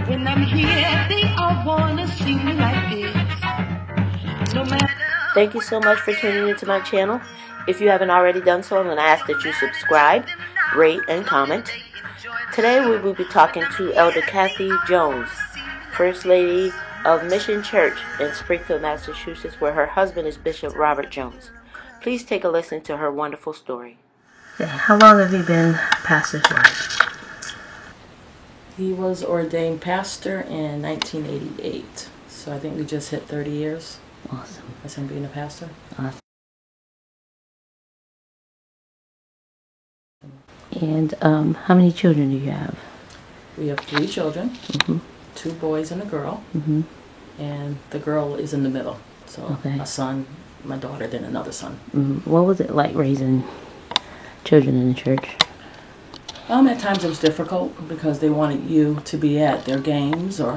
When I'm here, they all wanna see me like this. No matter. Thank you so much for tuning into my channel. If you haven't already done so, I'm going to ask that you subscribe, rate, and comment. Today we will be talking to Elder Kathy Jones, First Lady of Mission Church in Springfield, Massachusetts, where her husband is Bishop Robert Jones. Please take a listen to her wonderful story. How long have you been pastor's wife? He was ordained pastor in 1988, so I think we just hit 30 years. Awesome. As him being a pastor. Awesome. And how many children do you have? We have 3 children, 2 boys and a girl, and the girl is in the middle. So a son, my daughter, then another son. What was it like raising children in the church? At times it was difficult because they wanted you to be at their games, or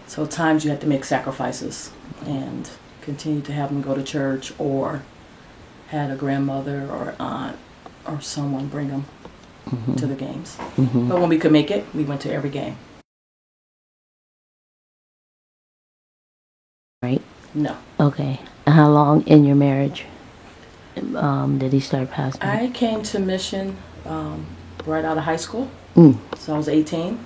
so at times you had to make sacrifices and continue to have them go to church, or had a grandmother or aunt or someone bring them to the games. But when we could make it, we went to every game. Right? No. Okay. And how long in your marriage did he start pastoring? I came to Mission right out of high school, so I was 18.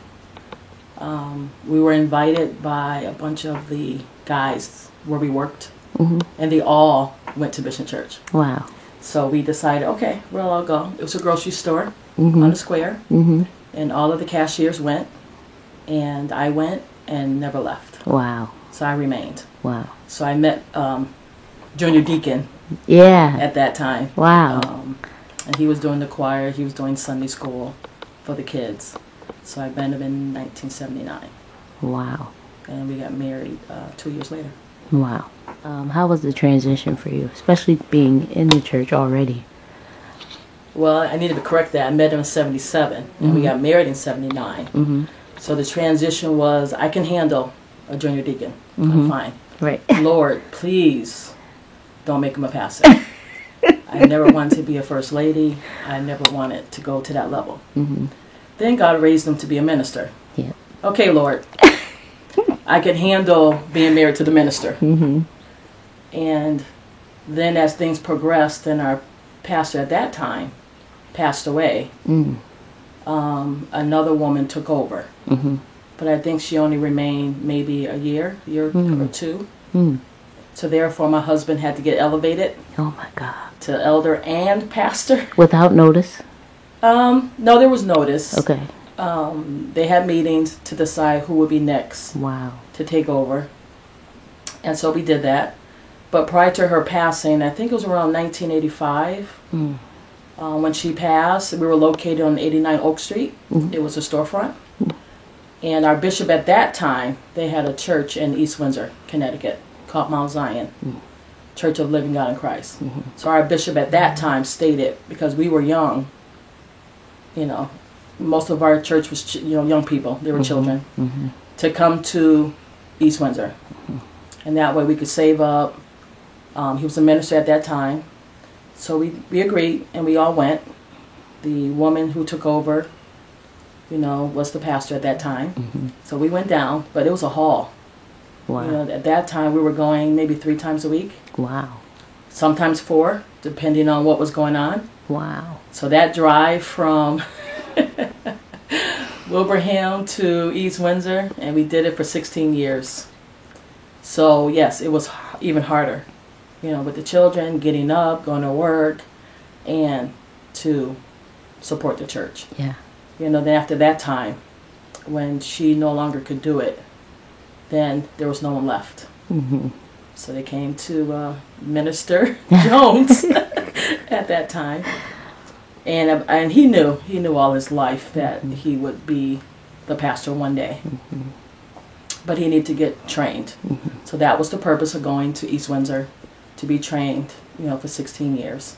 We were invited by a bunch of the guys where we worked, and they all went to Mission Church. Wow. So we decided, okay, well, I'll go. It was a grocery store on the square, and all of the cashiers went, and I went and never left. Wow. So I remained. Wow. So I met Junior Deacon at that time. Wow. And he was doing the choir, he was doing Sunday school for the kids. So I met him in 1979. Wow. And we got married 2 years later. Wow. How was the transition for you, especially being in the church already? Well, I needed to correct that. I met him in 77, and we got married in 79. So the transition was, I can handle a junior deacon. I'm fine. Right. Lord, please don't make him a pastor. I never wanted to be a first lady. I never wanted to go to that level. Then God raised him to be a minister. Yeah. Okay, Lord. I can handle being married to the minister. And then as things progressed and our pastor at that time passed away, another woman took over. But I think she only remained maybe a year or 2. So therefore my husband had to get elevated. Oh my God. To elder and pastor. Without notice? No, there was notice. Okay. They had meetings to decide who would be next. Wow. To take over. And so we did that. But prior to her passing, I think it was around 1985, when she passed, we were located on 89 Oak Street. It was a storefront. And our bishop at that time, they had a church in East Windsor, Connecticut, called Mount Zion, Church of Living God in Christ. So our bishop at that time stated, because we were young, you know, most of our church was young people, they were children, to come to East Windsor. And that way we could save up. He was a minister at that time. So we agreed, and we all went. The woman who took over, was the pastor at that time. So we went down, but it was a haul. Wow. At that time we were going maybe 3 times a week. Wow. Sometimes 4, depending on what was going on. Wow. So that drive from Wilbraham to East Windsor, and we did it for 16 years. So yes, it was even harder, with the children, getting up, going to work, and to support the church. Yeah. Then after that time, when she no longer could do it, then there was no one left. So they came to Minister Jones at that time. And he knew all his life that he would be the pastor one day. But he needed to get trained. So that was the purpose of going to East Windsor, to be trained, for 16 years.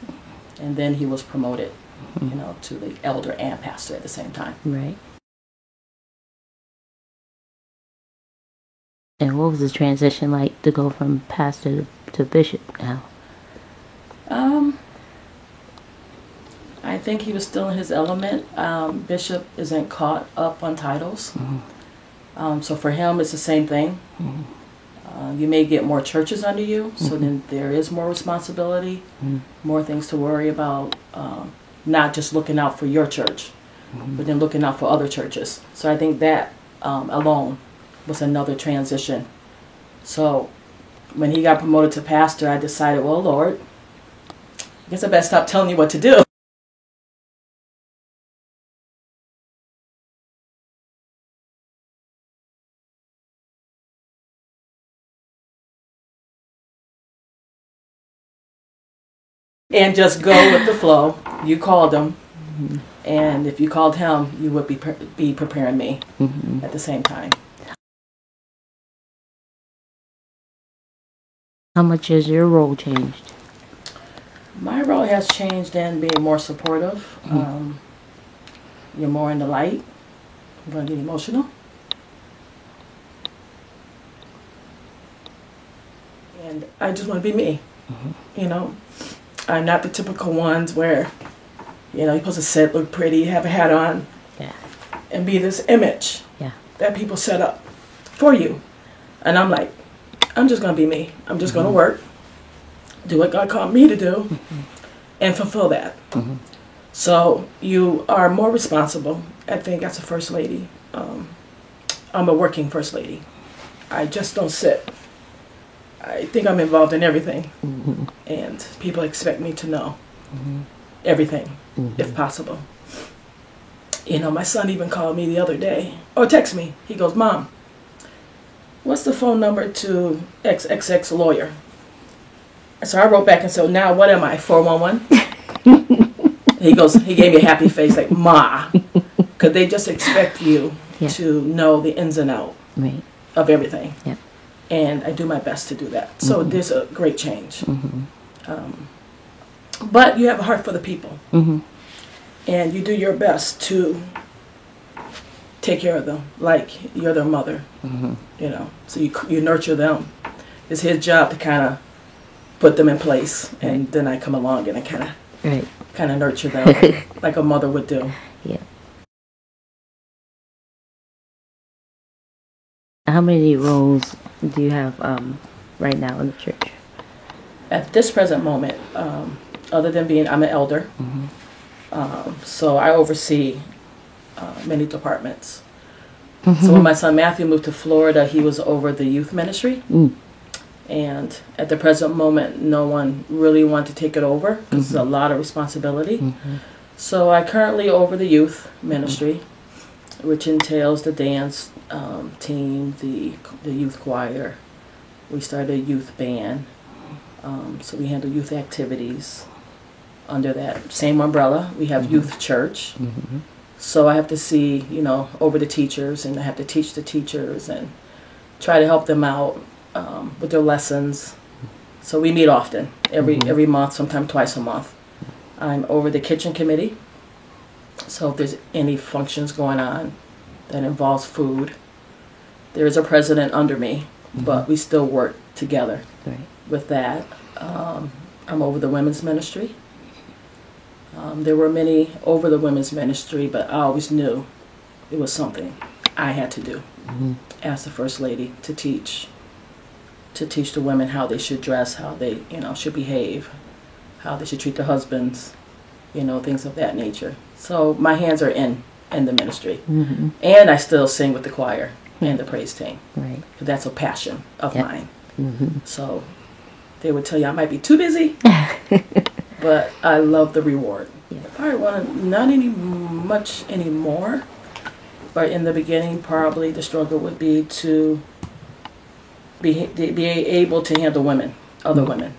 And then he was promoted, to the elder and pastor at the same time. Right. And what was the transition like to go from pastor to bishop now? I think he was still in his element. Bishop isn't caught up on titles. So for him, it's the same thing. You may get more churches under you, so then there is more responsibility, more things to worry about, not just looking out for your church, but then looking out for other churches. So I think that alone was another transition. So when he got promoted to pastor, I decided, well, Lord, I guess I better stop telling you what to do. And just go with the flow. You called him, and if you called him, you would be preparing me at the same time. How much has your role changed? My role has changed in being more supportive. You're more in the light. I'm going to get emotional. And I just want to be me. You know, I'm not the typical ones where, you know, you're supposed to sit, look pretty, have a hat on, and be this image that people set up for you. And I'm like, I'm just going to be me. I'm just going to work, do what God called me to do, and fulfill that. So you are more responsible, I think, as a first lady. I'm a working first lady. I just don't sit. I think I'm involved in everything, and people expect me to know everything, if possible. You know, my son even called me the other day, or text me. He goes, Mom, what's the phone number to XXX lawyer? So I wrote back and said, now what am I, 411? He gave me a happy face, like, Ma, because they just expect you to know the ins and outs of everything. And I do my best to do that. So there's a great change. But you have a heart for the people. And you do your best to take care of them like you're their mother. You know, so you nurture them. It's his job to kind of put them in place. And then I come along and I kind of nurture them like a mother would do. How many roles do you have right now in the church? At this present moment, other than being, I'm an elder, so I oversee many departments. So when my son Matthew moved to Florida, he was over the youth ministry. And at the present moment, no one really wanted to take it over because it's a lot of responsibility. So I currently over the youth ministry, which entails the dance team, the youth choir. We started a youth band, so we handle youth activities. Under that same umbrella, we have youth church. So I have to see, you know, over the teachers, and I have to teach the teachers and try to help them out with their lessons. So we meet often, every month, sometimes twice a month. I'm over the kitchen committee. So if there's any functions going on that involves food, there is a president under me, but we still work together with that. I'm over the women's ministry. There were many over the women's ministry, but I always knew it was something I had to do as the first lady, to teach the women how they should dress, how they, you know, should behave, how they should treat their husbands, you know, things of that nature. So my hands are in the ministry. And I still sing with the choir and the praise team. Because that's a passion of mine. So they would tell you I might be too busy, but I love the reward. I probably want to, not much anymore, but in the beginning probably the struggle would be to be able to handle women, other women.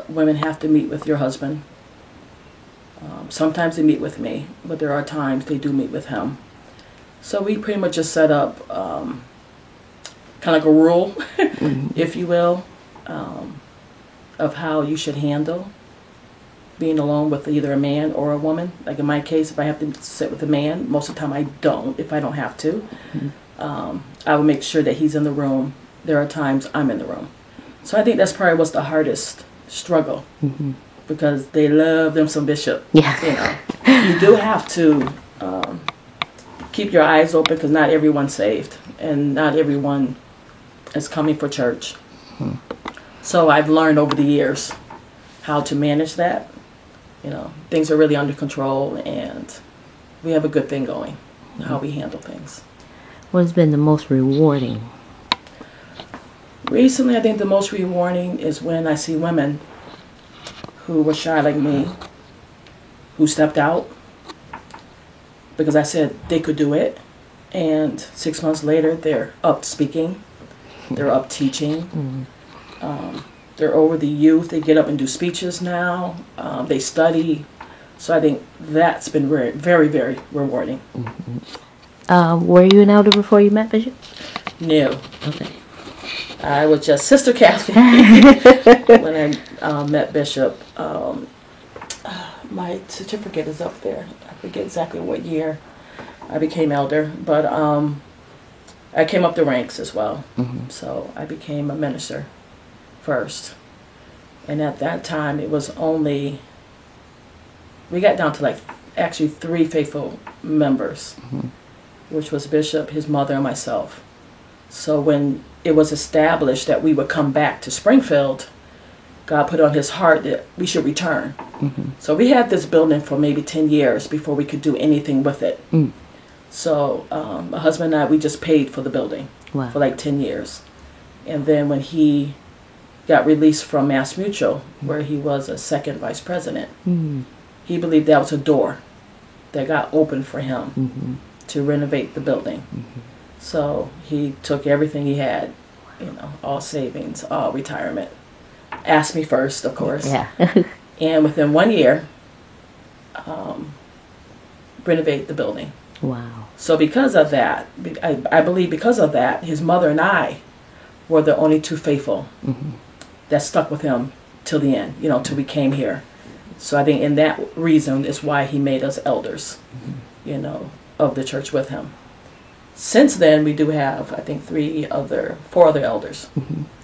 Women have to meet with your husband. Sometimes they meet with me, but there are times they do meet with him. So we pretty much just set up kind of like a rule, if you will, of how you should handle being alone with either a man or a woman. Like in my case, if I have to sit with a man, most of the time I don't, if I don't have to. I will make sure that he's in the room. There are times I'm in the room. So I think that's probably what's the hardest struggle, because they love them some Bishop. You know, you do have to keep your eyes open because not everyone's saved and not everyone is coming for church. So I've learned over the years how to manage that. You know, things are really under control and we have a good thing going, how we handle things. What has been the most rewarding? Recently, I think the most rewarding is when I see women who were shy like me, who stepped out because I said they could do it. And 6 months later, they're up speaking, they're up teaching, they're over the youth, they get up and do speeches now, they study. So I think that's been very, very, very rewarding. Were you an elder before you met Bishop? No. Okay. I was just Sister Kathy when I met Bishop. My certificate is up there. I forget exactly what year I became elder, but I came up the ranks as well. So I became a minister first. And at that time, it was only, we got down to like actually 3 faithful members, which was Bishop, his mother, and myself. So when it was established that we would come back to Springfield, God put on his heart that we should return. So we had this building for maybe 10 years before we could do anything with it. So my husband and I, we just paid for the building for like 10 years. And then when he got released from Mass Mutual, where he was a second vice president, he believed that was a door that got opened for him to renovate the building. So he took everything he had, you know, all savings, all retirement. Asked me first, of course. Yeah. And within 1 year, renovate the building. Wow. So because of that, I believe because of that, his mother and I were the only 2 faithful that stuck with him till the end, you know, till we came here. So I think in that reason is why he made us elders, you know, of the church with him. Since then, we do have, I think, 4 other elders,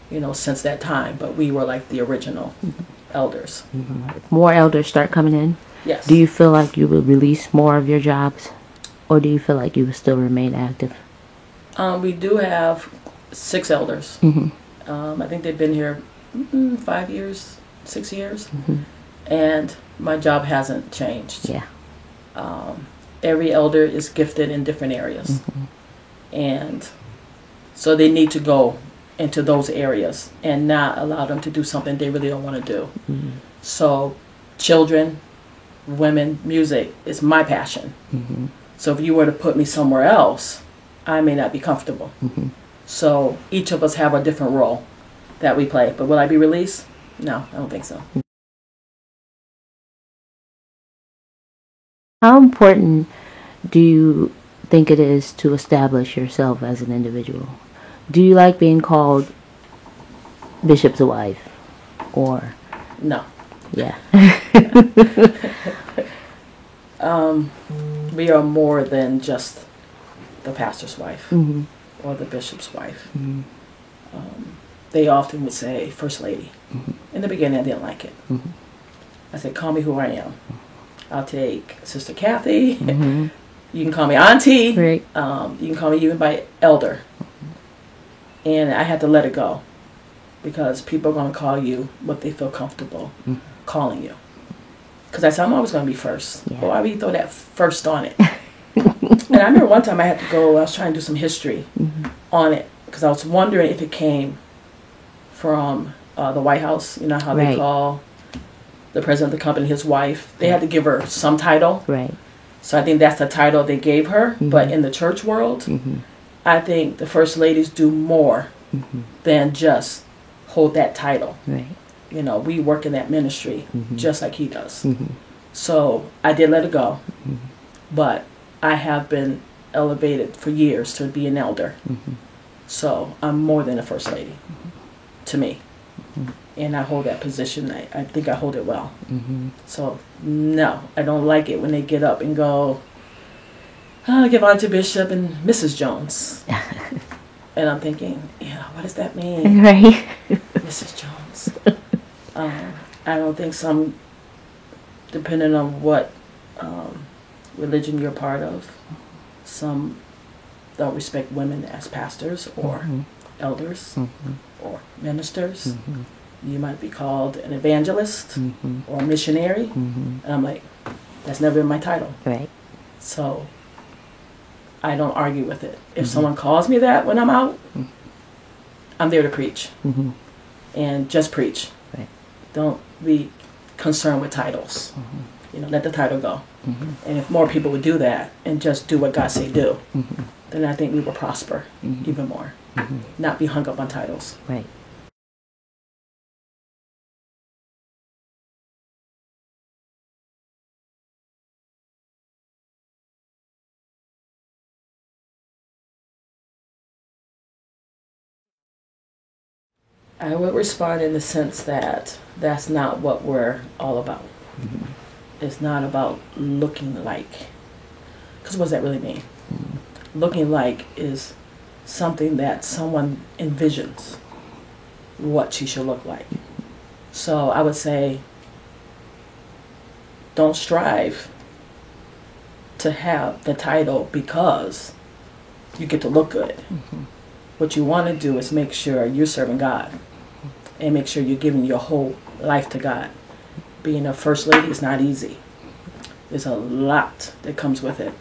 you know, since that time. But we were like the original elders. More elders start coming in? Yes. Do you feel like you will release more of your jobs? Or do you feel like you will still remain active? We do have 6 elders. I think they've been here 5 years, 6 years. And my job hasn't changed. Yeah. Every elder is gifted in different areas. And so they need to go into those areas and not allow them to do something they really don't want to do. So children, women, music is my passion. So if you were to put me somewhere else, I may not be comfortable. So each of us have a different role that we play. But will I be released? No, I don't think so. How important do you think it is to establish yourself as an individual? Do you like being called Bishop's wife? Or No. yeah. We are more than just the pastor's wife or the bishop's wife. They often would say First Lady. In the beginning, I didn't like it. I said, call me who I am. I'll take Sister Kathy. You can call me Auntie. Right. You can call me even by Elder. And I had to let it go because people are going to call you what they feel comfortable calling you. Because I said, I'm always going to be first. Yeah. Well, why would you throw that first on it? And I remember one time I had to go, I was trying to do some history on it because I was wondering if it came from the White House. You know how they call the president of the company his wife. They had to give her some title. Right. So I think that's the title they gave her. But in the church world, I think the first ladies do more than just hold that title. Right. You know, we work in that ministry just like he does. So I did let it go. But I have been elevated for years to be an elder. So I'm more than a first lady to me. And I hold that position. I think I hold it well. So no, I don't like it when they get up and go, oh, give on to Bishop and Mrs. Jones. And I'm thinking, yeah, what does that mean? Right. Mrs. Jones. I don't think some, depending on what religion you're part of, Some don't respect women as pastors or elders or ministers. You might be called an evangelist or a missionary. And I'm like, that's never been my title. Right. So I don't argue with it. If someone calls me that when I'm out, I'm there to preach. And just preach. Right. Don't be concerned with titles. You know, let the title go. And if more people would do that and just do what God say do, then I think we will prosper even more. Not be hung up on titles. Right. I would respond in the sense that that's not what we're all about. It's not about looking like. Because what does that really mean? Looking like is something that someone envisions what she should look like. So I would say, don't strive to have the title because you get to look good. What you want to do is make sure you're serving God and make sure you're giving your whole life to God. Being a first lady is not easy. There's a lot that comes with it.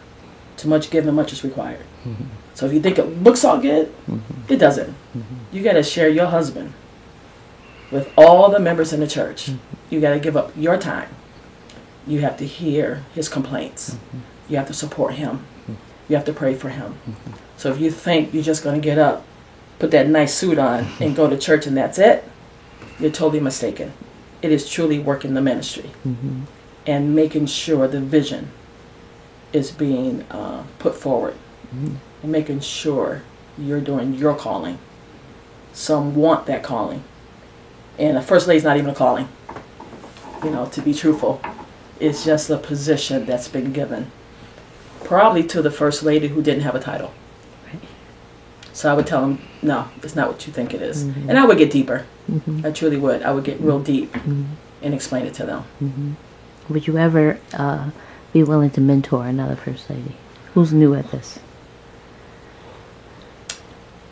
Too much given, much is required. So if you think it looks all good, it doesn't. You got to share your husband with all the members in the church. You got to give up your time. You have to hear his complaints. You have to support him. You have to pray for him. So if you think you're just going to get up, put that nice suit on, and go to church and that's it, you're totally mistaken. It is truly working the ministry and making sure the vision is being put forward and making sure you're doing your calling. Some want that calling. And a first lady's not even a calling. You know, to be truthful, it's just a position that's been given. Probably to the first lady who didn't have a title. So I would tell them, no, it's not what you think it is. And I would get deeper. I truly would. I would get real deep and explain it to them. Would you ever be willing to mentor another first lady who's new at this?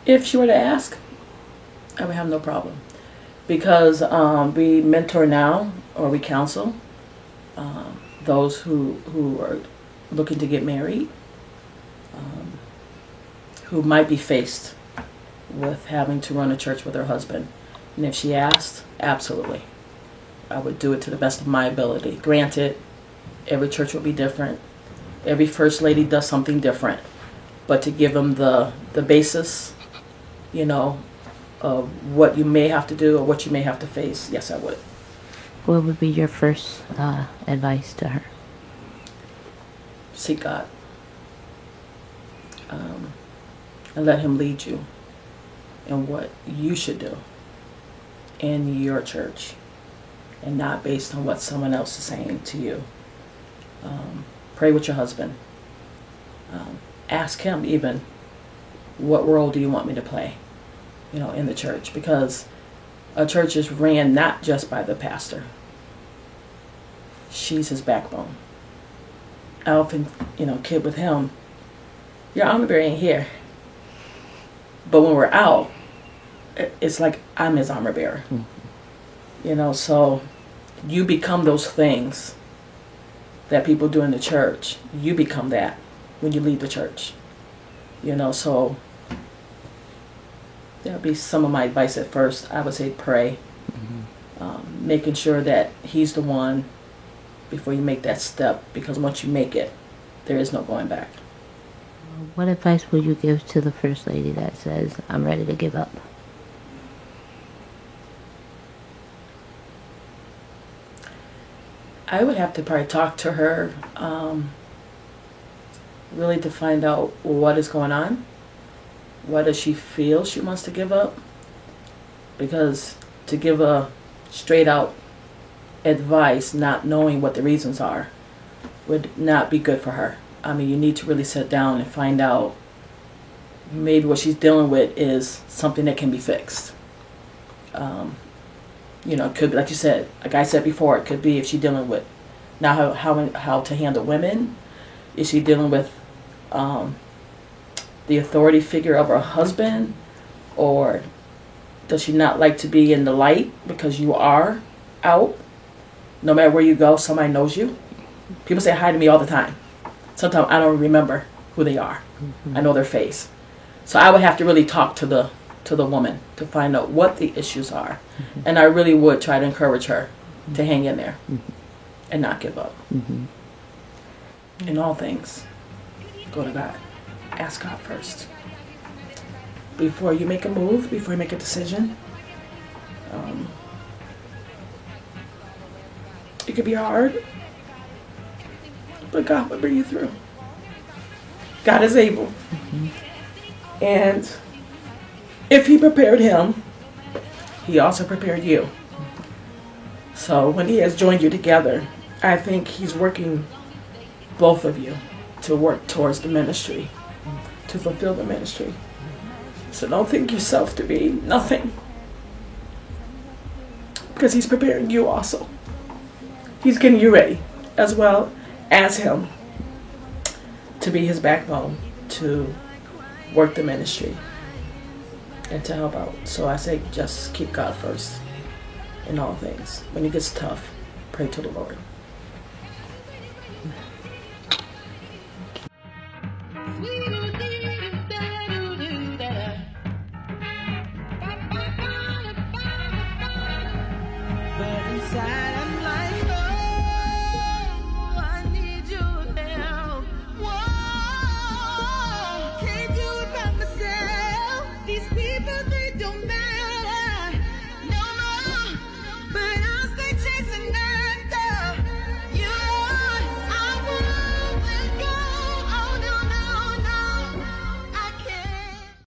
If she were to ask, I would have no problem. Because we mentor now, or we counsel those who are looking to get married, who might be faced with having to run a church with her husband. And if she asked, absolutely. I would do it to the best of my ability. Granted, every church will be different. Every first lady does something different. But to give them the basis, you know, of what you may have to do or what you may have to face, yes, I would. What would be your first advice to her? Seek God. And let him lead you in what you should do in your church and not based on what someone else is saying to you. Pray with your husband. Ask him even, what role do you want me to play, you know, in the church? Because a church is ran not just by the pastor. She's his backbone. I often, you know, kid with him, your armor bearer ain't here. But when we're out, it's like I'm his armor bearer. You know, so you become those things that people do in the church. You become that when you leave the church. You know, so that would be some of my advice at first. I would say pray. Making sure that he's the one before you make that step, because once you make it, there is no going back. What advice would you give to the first lady that says, I'm ready to give up? I would have to probably talk to her, really to find out what is going on. What does she feel she wants to give up? Because to give a straight out advice, not knowing what the reasons are, would not be good for her. I mean, you need to really sit down and find out maybe what she's dealing with is something that can be fixed. You know, it could be, like you said, like I said before, it could be if she's dealing with now how to handle women. Is she dealing with the authority figure of her husband? Or does she not like to be in the light because you are out? No matter where you go, somebody knows you. People say hi to me all the time. Sometimes I don't remember who they are. I know their face. So I would have to really talk to the woman to find out what the issues are. And I really would try to encourage her to hang in there and not give up. In all things, go to God. Ask God first. Before you make a move, before you make a decision. It could be hard, but God will bring you through. God is able. And if He prepared him, He also prepared you. So when He has joined you together, I think He's working both of you to work towards the ministry, to fulfill the ministry. So don't think yourself to be nothing, because He's preparing you also. He's getting you ready, as well as Him, to be His backbone, to work the ministry, and to help out. So I say just keep God first in all things. When it gets tough, pray to the Lord. Sweet